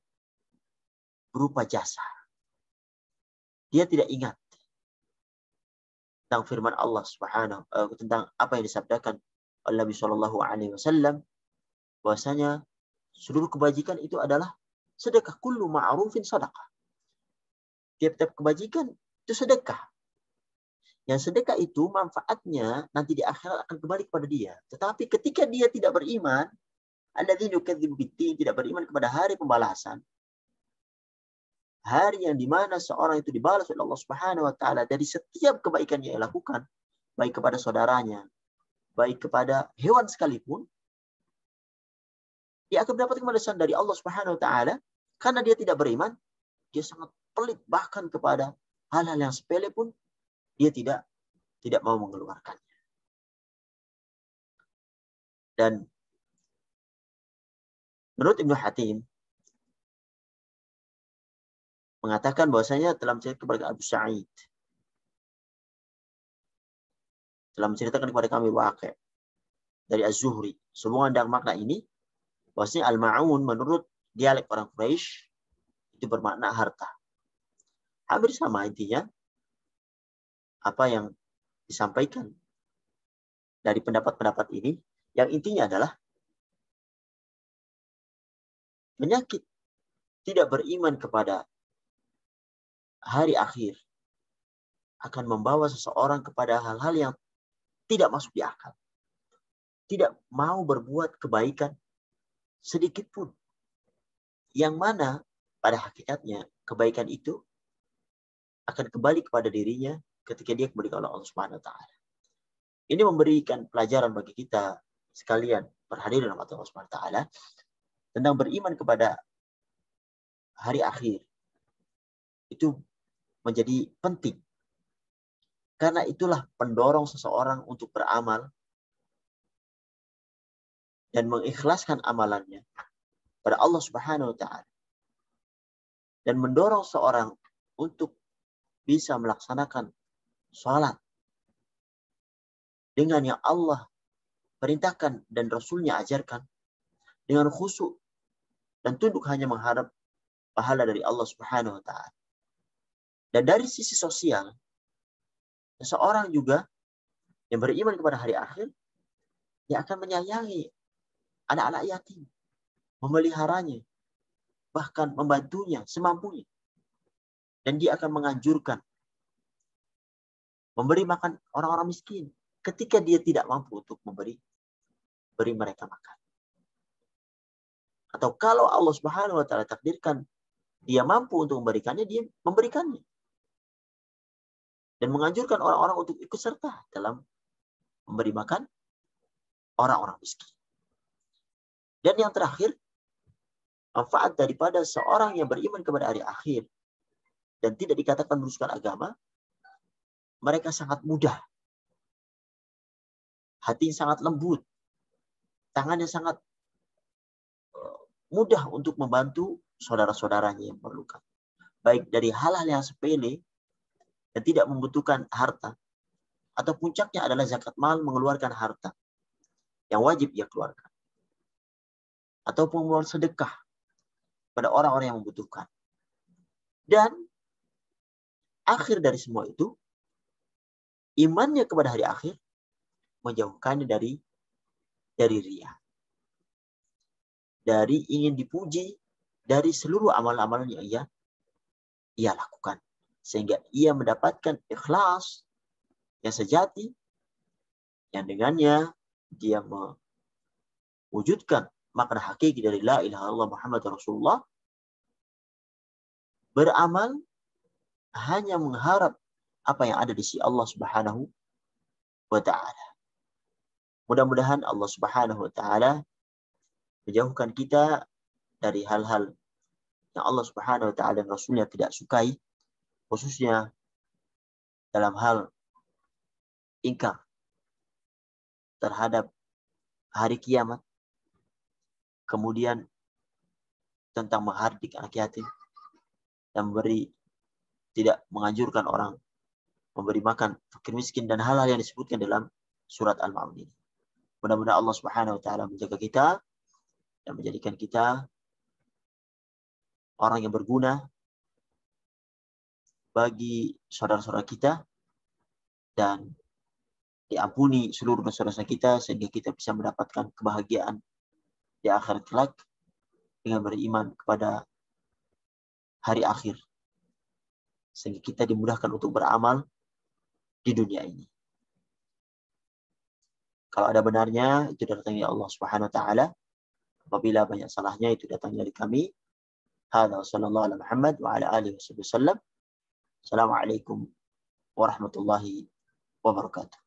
Speaker 1: berupa jasa. Dia tidak ingat tentang firman Allah Subhanahu tentang apa yang disabdakan oleh Nabi Shallallahu Alaihi Wasallam, bahwasanya seluruh kebajikan itu adalah sedekah. Kullu ma'rufin sadaqah. Tiap-tiap kebajikan itu sedekah. Yang sedekah itu manfaatnya nanti di akhirat akan kembali kepada dia. Tetapi ketika dia tidak beriman, alladzina yukadzibu biddin, tidak beriman kepada hari pembalasan, hari yang dimana seorang itu dibalas oleh Allah Subhanahu wa taala dari setiap kebaikan yang ia lakukan, baik kepada saudaranya, baik kepada hewan sekalipun, dia akan mendapatkan balasan dari Allah Subhanahu wa taala. Karena dia tidak beriman, dia sangat pelit, bahkan kepada hal-hal yang sepele pun dia tidak mau mengeluarkannya. Dan menurut Ibnu Hatim mengatakan bahwasanya telah menceritakan kepada Abu Sa'id, telah menceritakan kepada kami Waqi' dari Az-Zuhri, sehubungan dengan makna ini, bahwasanya al-ma'un menurut dialek orang Quraisy itu bermakna harta. Hampir sama intinya apa yang disampaikan dari pendapat-pendapat ini, yang intinya adalah penyakit tidak beriman kepada hari akhir akan membawa seseorang kepada hal-hal yang tidak masuk di akal. tidak mau berbuat kebaikan sedikit pun. Yang mana pada hakikatnya kebaikan itu akan kembali kepada dirinya ketika dia kembali kepada Allah Subhanahu wa taala. Ini memberikan pelajaran bagi kita sekalian berhadirin rahmat Allah Subhanahu wa taala tentang beriman kepada hari akhir. Itu menjadi penting. Karena itulah pendorong seseorang untuk beramal dan mengikhlaskan amalannya pada Allah Subhanahu wa taala. Dan mendorong seorang untuk bisa melaksanakan sholat dengan yang Allah perintahkan dan Rasulnya ajarkan, dengan khusyuk dan tunduk hanya mengharap pahala dari Allah Subhanahu wa taala. Dan dari sisi sosial, seseorang juga yang beriman kepada hari akhir, dia akan menyayangi anak-anak yatim, memeliharanya, bahkan membantunya semampunya. Dan dia akan menganjurkan memberi makan orang-orang miskin ketika dia tidak mampu untuk beri mereka makan. Atau kalau Allah Subhanahu wa taala takdirkan dia mampu untuk memberikannya, dia memberikannya. Dan menganjurkan orang-orang untuk ikut serta dalam memberi makan orang-orang miskin. Dan yang terakhir, manfaat daripada seorang yang beriman kepada hari akhir dan tidak dikatakan merusak agama, mereka sangat mudah. Hatinya sangat lembut. Tangannya sangat mudah untuk membantu saudara-saudaranya yang memerlukan. Baik dari hal-hal yang sepele dan tidak membutuhkan harta, atau puncaknya adalah zakat mal, mengeluarkan harta yang wajib ia keluarkan. Atau pengeluaran sedekah pada orang-orang yang membutuhkan. Dan akhir dari semua itu, imannya kepada hari akhir menjauhkannya dari riya. Dari ingin dipuji dari seluruh amal-amalan yang ia lakukan. Sehingga ia mendapatkan ikhlas yang sejati, yang dengannya dia mewujudkan makna hakiki dari la ilaha illallah Muhammad Rasulullah, beramal hanya mengharap apa yang ada di sisi Allah Subhanahu wa taala. Mudah-mudahan Allah Subhanahu wa taala menjauhkan kita dari hal-hal yang Allah Subhanahu wa taala dan Rasulnya tidak sukai, khususnya dalam hal ingkar terhadap hari kiamat, kemudian tentang menghardik anak yatim, dan tidak menganjurkan orang memberi makan fakir miskin, dan hal-hal yang disebutkan dalam surat Al-Ma'un ini. Mudah-mudahan Allah Subhanahu wa taala menjaga kita dan menjadikan kita orang yang berguna bagi saudara-saudara kita, dan diampuni seluruh dosa-dosa kita sehingga kita bisa mendapatkan kebahagiaan di akhirat kelak dengan beriman kepada hari akhir, sehingga kita dimudahkan untuk beramal di dunia ini. Kalau ada benarnya, itu datangnya Allah Subhanahu wa taala. Apabila banyak salahnya, itu datangnya dari kami. Hadza sallallahu alaihi Muhammad wa ala alihi wasallam. Assalamualaikum warahmatullahi wabarakatuh.